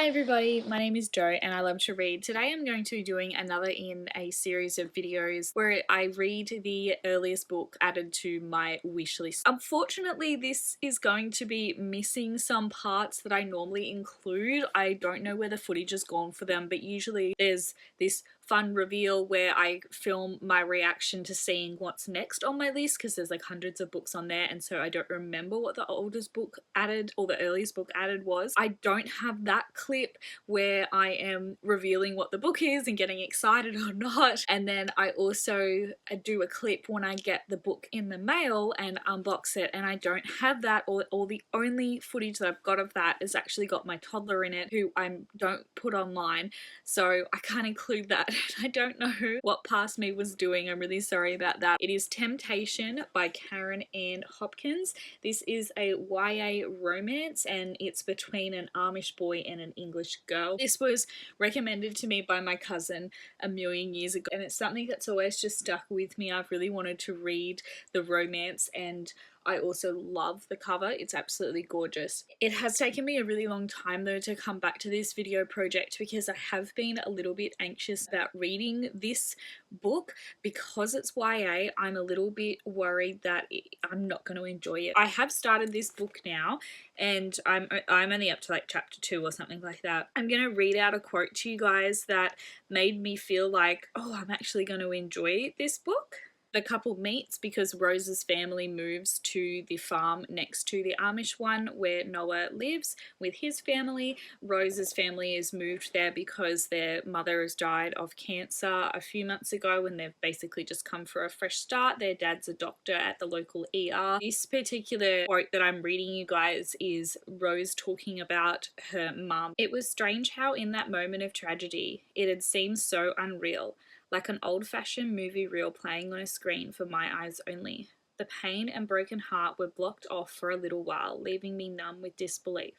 everybody, my name is Jo and I love to read. Today I'm going to be doing another in a series of videos where I read the earliest book added to my wish list. Unfortunately, this is going to be missing some parts that I normally include. I don't know where the footage has gone for them, but usually there's this fun reveal where I film my reaction to seeing what's next on my list, because there's like hundreds of books on there, and so I don't remember what the oldest book added or the earliest book added was. I don't have that clip where I am revealing what the book is and getting excited or not, and then I also do a clip when I get the book in the mail and unbox it, and I don't have that, or the only footage that I've got of that has actually got my toddler in it, who I don't put online, so I can't include that. I don't know what past me was doing. I'm really sorry about that. It is Temptation by Karen Ann Hopkins. This is a YA romance and it's between an Amish boy and an English girl. This was recommended to me by my cousin a million years ago, and it's something that's always just stuck with me. I've really wanted to read the romance, and I also love the cover. It's absolutely gorgeous. It has taken me a really long time though to come back to this video project, because I have been a little bit anxious about reading this book. Because it's YA, I'm a little bit worried that I'm not going to enjoy it. I have started this book now and I'm only up to like chapter 2 or something like that. I'm going to read out a quote to you guys that made me feel like, oh, I'm actually going to enjoy this book. The couple meets because Rose's family moves to the farm next to the Amish one where Noah lives with his family. Rose's family is moved there because their mother has died of cancer a few months ago, and they've basically just come for a fresh start. Their dad's a doctor at the local ER. This particular quote that I'm reading you guys is Rose talking about her mum. "It was strange how in that moment of tragedy it had seemed so unreal. Like an old-fashioned movie reel playing on a screen for my eyes only. The pain and broken heart were blocked off for a little while, leaving me numb with disbelief.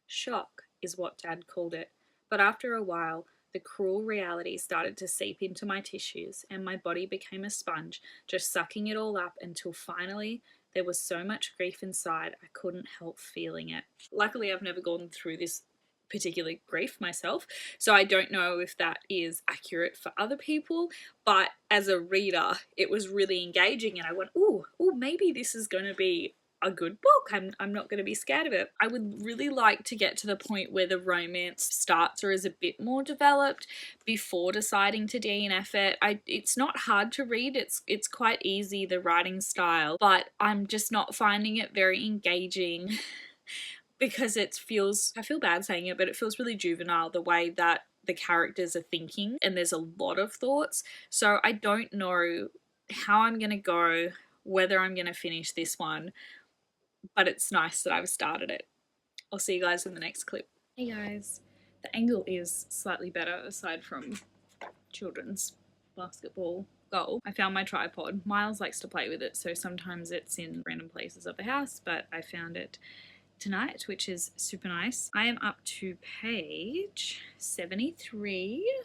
Shock is what Dad called it. But after a while, the cruel reality started to seep into my tissues, and my body became a sponge, just sucking it all up until finally there was so much grief inside I couldn't help feeling it." Luckily, I've never gone through this particular grief myself, so I don't know if that is accurate for other people, but as a reader it was really engaging, and I went, ooh, maybe this is going to be a good book. I'm not going to be scared of it. I would really like to get to the point where the romance starts or is a bit more developed before deciding to DNF it. It's not hard to read, it's quite easy, the writing style, but I'm just not finding it very engaging because I feel bad saying it, but it feels really juvenile the way that the characters are thinking, and there's a lot of thoughts. So I don't know how I'm going to go, whether I'm going to finish this one, but it's nice that I've started it. I'll see you guys in the next clip. Hey guys, the angle is slightly better aside from children's basketball goal. I found my tripod. Miles likes to play with it, so sometimes it's in random places of the house, but I found it tonight, which is super nice. I am up to page 73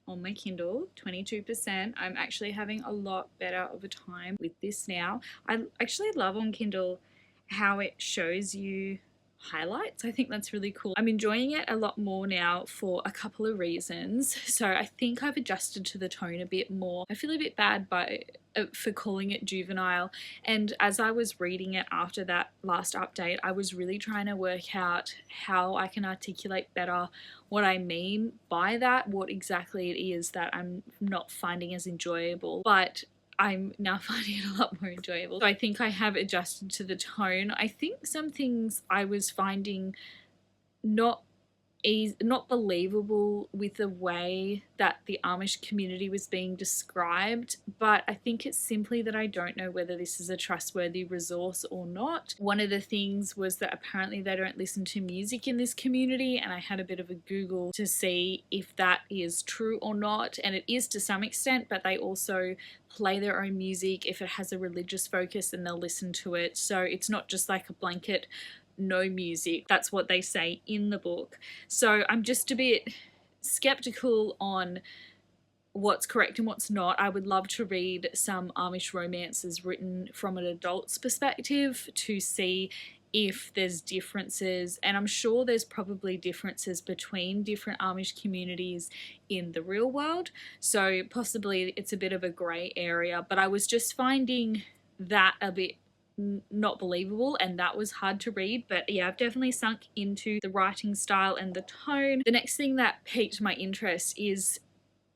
on my Kindle, 22%. I'm actually having a lot better of a time with this now. I actually love on Kindle how it shows you highlights. I think that's really cool. I'm enjoying it a lot more now for a couple of reasons. So I think I've adjusted to the tone a bit more. I feel a bit bad for calling it juvenile, and as I was reading it after that last update, I was really trying to work out how I can articulate better what I mean by that, what exactly it is that I'm not finding as enjoyable, but I'm now finding it a lot more enjoyable. So I think I have adjusted to the tone. I think some things I was finding not believable with the way that the Amish community was being described, but I think it's simply that I don't know whether this is a trustworthy resource or not. One of the things was that apparently they don't listen to music in this community, and I had a bit of a Google to see if that is true or not, and it is to some extent, but they also play their own music. If it has a religious focus, then they'll listen to it, so it's not just like a blanket no music. That's what they say in the book. So I'm just a bit skeptical on what's correct and what's not. I would love to read some Amish romances written from an adult's perspective to see if there's differences, and I'm sure there's probably differences between different Amish communities in the real world, so possibly it's a bit of a grey area, but I was just finding that a bit not believable, and that was hard to read. But yeah, I've definitely sunk into the writing style and the tone. The next thing that piqued my interest is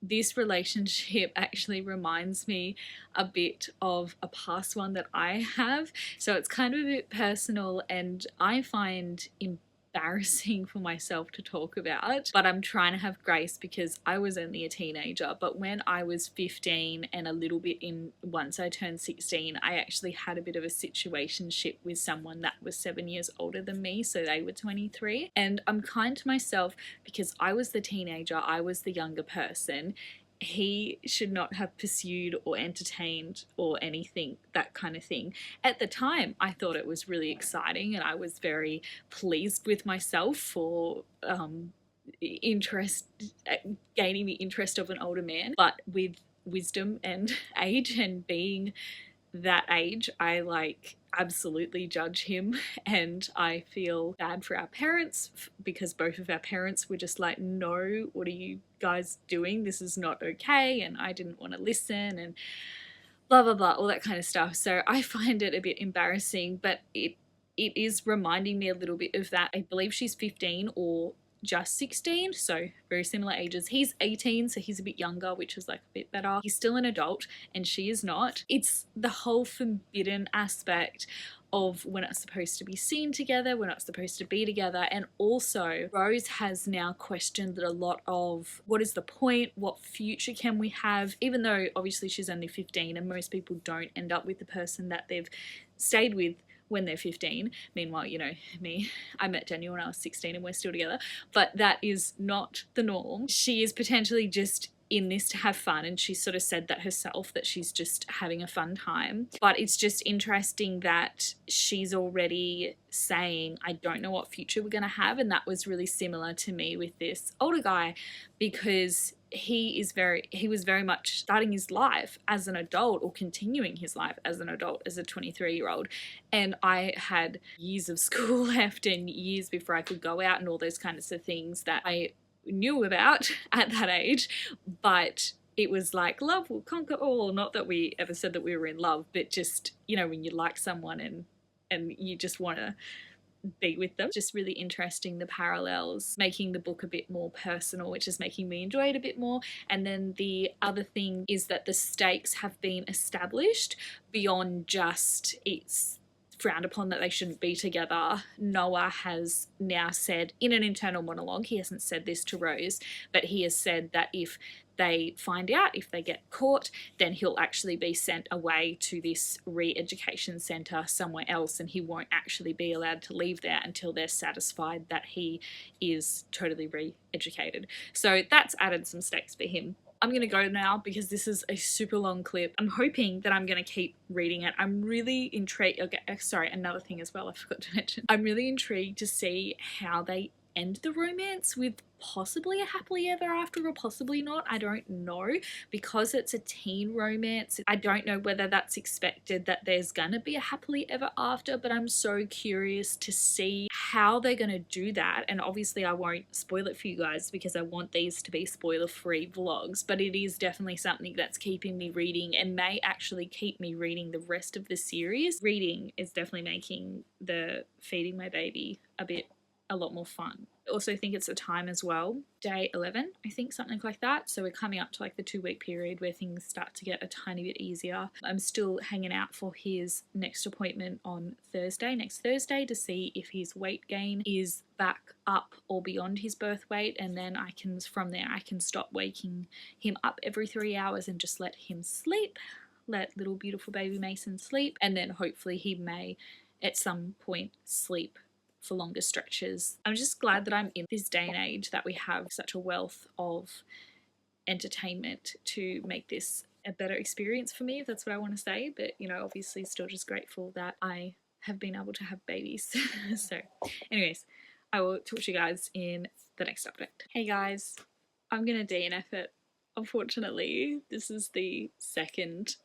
this relationship actually reminds me a bit of a past one that I have. So it's kind of a bit personal, and I find embarrassing for myself to talk about, but I'm trying to have grace because I was only a teenager. But when I was 15 and a little bit in, once I turned 16, I actually had a bit of a situationship with someone that was 7 years older than me, so they were 23. And I'm kind to myself because I was the teenager, I was the younger person. He should not have pursued or entertained or anything, that kind of thing. At the time, I thought it was really exciting, and I was very pleased with myself for interest, gaining the interest of an older man. But with wisdom and age and being that age, I absolutely judge him, and I feel bad for our parents because both of our parents were just like, no, what are you guys doing? This is not okay. And I didn't want to listen, and blah blah blah, all that kind of stuff. So I find it a bit embarrassing, but it is reminding me a little bit of that. I believe she's 15 or just 16, so very similar ages. He's 18, so he's a bit younger, which is like a bit better. He's still an adult and she is not. It's the whole forbidden aspect of we're not supposed to be seen together, we're not supposed to be together. And also Rose has now questioned a lot of what is the point, what future can we have, even though obviously she's only 15 and most people don't end up with the person that they've stayed with when they're 15. Meanwhile, you know, me, I met Daniel when I was 16 and we're still together, but that is not the norm. She is potentially just in this to have fun, and she sort of said that herself, that she's just having a fun time. But it's just interesting that she's already saying, I don't know what future we're going to have. And that was really similar to me with this older guy, because he was very much starting his life as an adult, or continuing his life as an adult, as a 23-year-old. And I had years of school left and years before I could go out and all those kinds of things that I knew about at that age. But it was like love will conquer all. Not that we ever said that we were in love, but just, you know, when you like someone and you just want to be with them. Just really interesting, the parallels, making the book a bit more personal, which is making me enjoy it a bit more. And then the other thing is that the stakes have been established beyond just it's frowned upon that they shouldn't be together. Noah has now said in an internal monologue, he hasn't said this to Rose, but he has said that if they find out, if they get caught, then he'll actually be sent away to this re-education centre somewhere else, and he won't actually be allowed to leave there until they're satisfied that he is totally re-educated. So that's added some stakes for him. I'm going to go now because this is a super long clip. I'm hoping that I'm going to keep reading it. I'm really intrigued. Okay, sorry, another thing as well I forgot to mention. I'm really intrigued to see how they end the romance, with possibly a happily ever after or possibly not. I don't know, because it's a teen romance. I don't know whether that's expected that there's gonna be a happily ever after, but I'm so curious to see how they're gonna do that. And obviously I won't spoil it for you guys because I want these to be spoiler-free vlogs, but it is definitely something that's keeping me reading and may actually keep me reading the rest of the series. Reading is definitely making the feeding my baby a lot more fun. I also think it's a time as well, day 11, I think, something like that. So we're coming up to like the 2-week period where things start to get a tiny bit easier. I'm still hanging out for his next appointment on next Thursday, to see if his weight gain is back up or beyond his birth weight, and then from there I can stop waking him up every 3 hours and just let him sleep, let little beautiful baby Mason sleep, and then hopefully he may at some point sleep for longer stretches. I'm just glad that I'm in this day and age that we have such a wealth of entertainment to make this a better experience for me, if that's what I want to say. But, you know, obviously still just grateful that I have been able to have babies. So anyways, I will talk to you guys in the next update. Hey guys, I'm gonna DNF it. Unfortunately, this is the second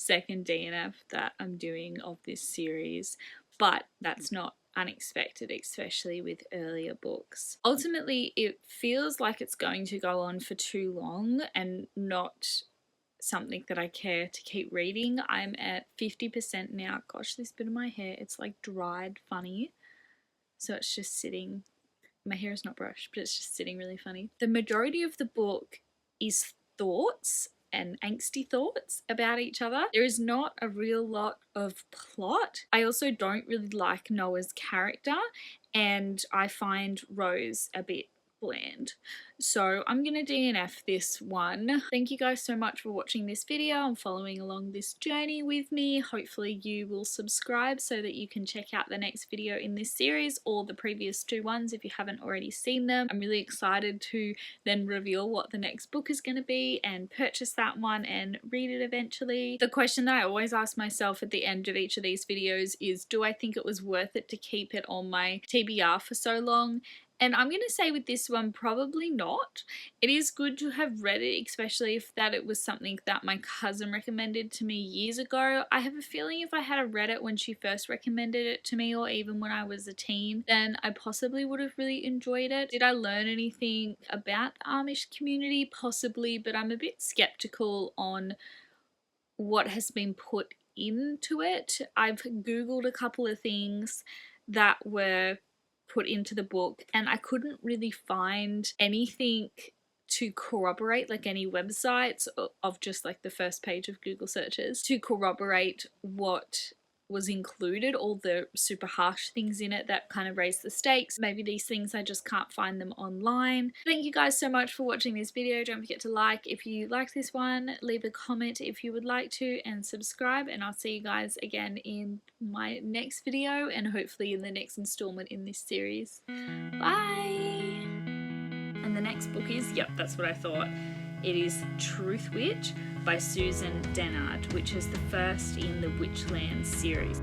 DNF that I'm doing of this series. but that's not unexpected, especially with earlier books. Ultimately, it feels like it's going to go on for too long and not something that I care to keep reading. I'm at 50% now. Gosh, this bit of my hair, it's like dried funny. So it's just sitting. My hair is not brushed, but it's just sitting really funny. The majority of the book is thoughts and angsty thoughts about each other. There is not a real lot of plot. I also don't really like Noah's character, and I find Rose a bit bland. So I'm gonna DNF this one. Thank you guys so much for watching this video and following along this journey with me. Hopefully you will subscribe so that you can check out the next video in this series or the previous 2 ones if you haven't already seen them. I'm really excited to then reveal what the next book is going to be and purchase that one and read it eventually. The question that I always ask myself at the end of each of these videos is, do I think it was worth it to keep it on my TBR for so long? And I'm going to say with this one, probably not. It is good to have read it, especially if that it was something that my cousin recommended to me years ago. I have a feeling if I had read it when she first recommended it to me, or even when I was a teen, then I possibly would have really enjoyed it. Did I learn anything about the Amish community? Possibly, but I'm a bit skeptical on what has been put into it. I've Googled a couple of things that were put into the book and I couldn't really find anything to corroborate, like any websites of just like the first page of Google searches to corroborate what was included, all the super harsh things in it that kind of raise the stakes. Maybe these things I just can't find them online. Thank you guys so much for watching this video. Don't forget to like if you like this one, leave a comment if you would like to, and subscribe, and I'll see you guys again in my next video and hopefully in the next installment in this series. Bye! And the next book is, yep, that's what I thought. It is Truth Witch by Susan Dennard, which is the first in the Witchland series.